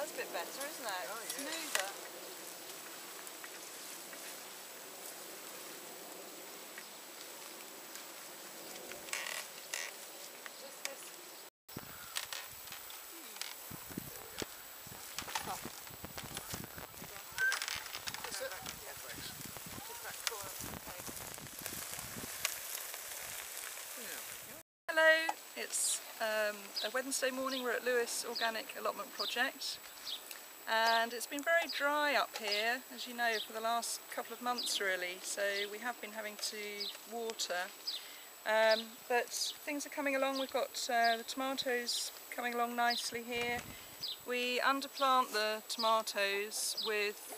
That's a bit better, isn't it? Oh, yeah. Smoother. Hello, it's a Wednesday morning. We're at Lewes Organic Allotment Project, and it's been very dry up here, as you know, for the last couple of months really, so we have been having to water, but things are coming along. We've got the tomatoes coming along nicely here. We underplant the tomatoes with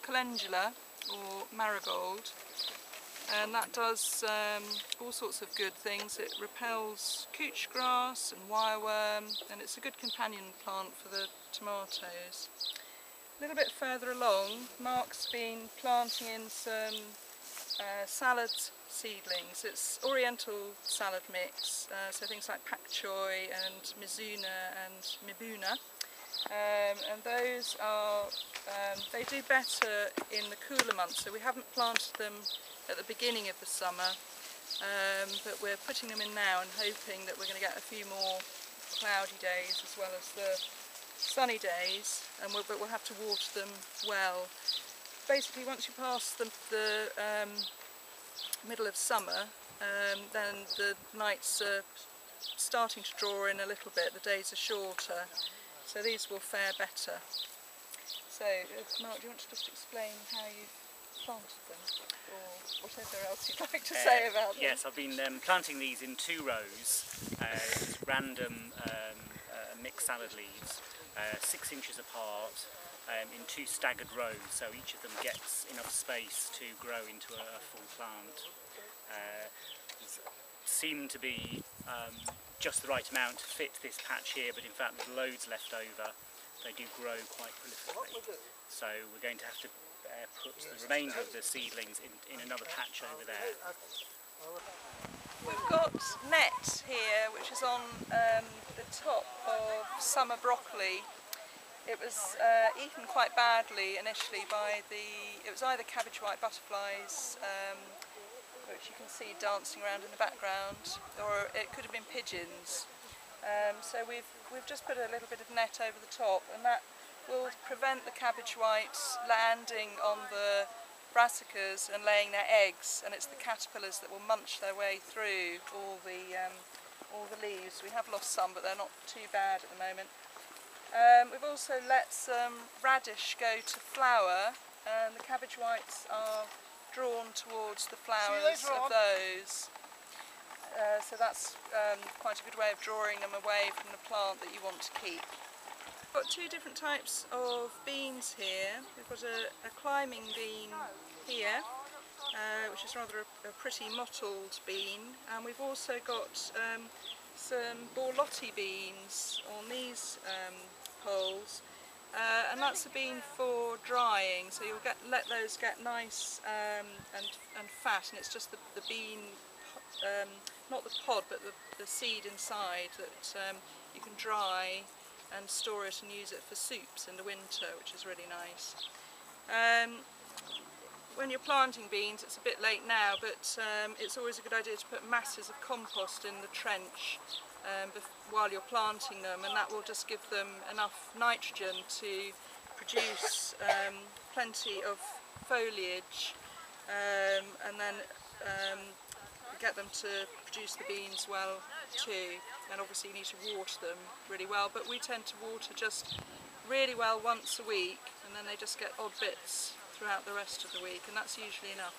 calendula or marigold, and that does all sorts of good things. It repels couch grass and wireworm, and it's a good companion plant for the tomatoes. A little bit further along, Mark's been planting in some salad seedlings. It's oriental salad mix, so things like pak choy and mizuna and mibuna. And those are, they do better in the cooler months, so we haven't planted them at the beginning of the summer, but we're putting them in now and hoping that we're going to get a few more cloudy days as well as the sunny days, and but we'll have to water them well. Basically, once you pass the middle of summer, then the nights are starting to draw in a little bit, the days are shorter, so these will fare better. So, Mark, do you want to just explain how you've planted them, or whatever else you'd like to say about them? Yes, I've been planting these in 2 rows, random mixed salad leaves, 6 inches apart, in 2 staggered rows, so each of them gets enough space to grow into a full plant. Seem to be just the right amount to fit this patch here, but in fact there's loads left over. They do grow quite prolifically, so we're going to have to put the remainder of the seedlings in another patch over there. We've got net here, which is on the top of summer broccoli. It was eaten quite badly initially by it was either cabbage white butterflies, which you can see dancing around in the background, or it could have been pigeons. So we've just put a little bit of net over the top, and that will prevent the cabbage whites landing on the brassicas and laying their eggs, and it's the caterpillars that will munch their way through all the leaves. We have lost some, but they're not too bad at the moment. We've also let some radish go to flower, and the cabbage whites are drawn towards the flowers of those. So that's quite a good way of drawing them away from the plant that you want to keep. We've got 2 different types of beans here. We've got a climbing bean here, which is rather a pretty mottled bean, and we've also got some borlotti beans on these poles, and that's a bean for drying, so you'll let those get nice and fat, and it's just the bean, not the pod but the seed inside, that you can dry and store it and use it for soups in the winter, which is really nice. When you're planting beans, it's a bit late now, but it's always a good idea to put masses of compost in the trench while you're planting them, and that will just give them enough nitrogen to produce plenty of foliage, and then get them to produce the beans well too. And obviously you need to water them really well, but we tend to water just really well once a week, and then they just get odd bits throughout the rest of the week, and that's usually enough.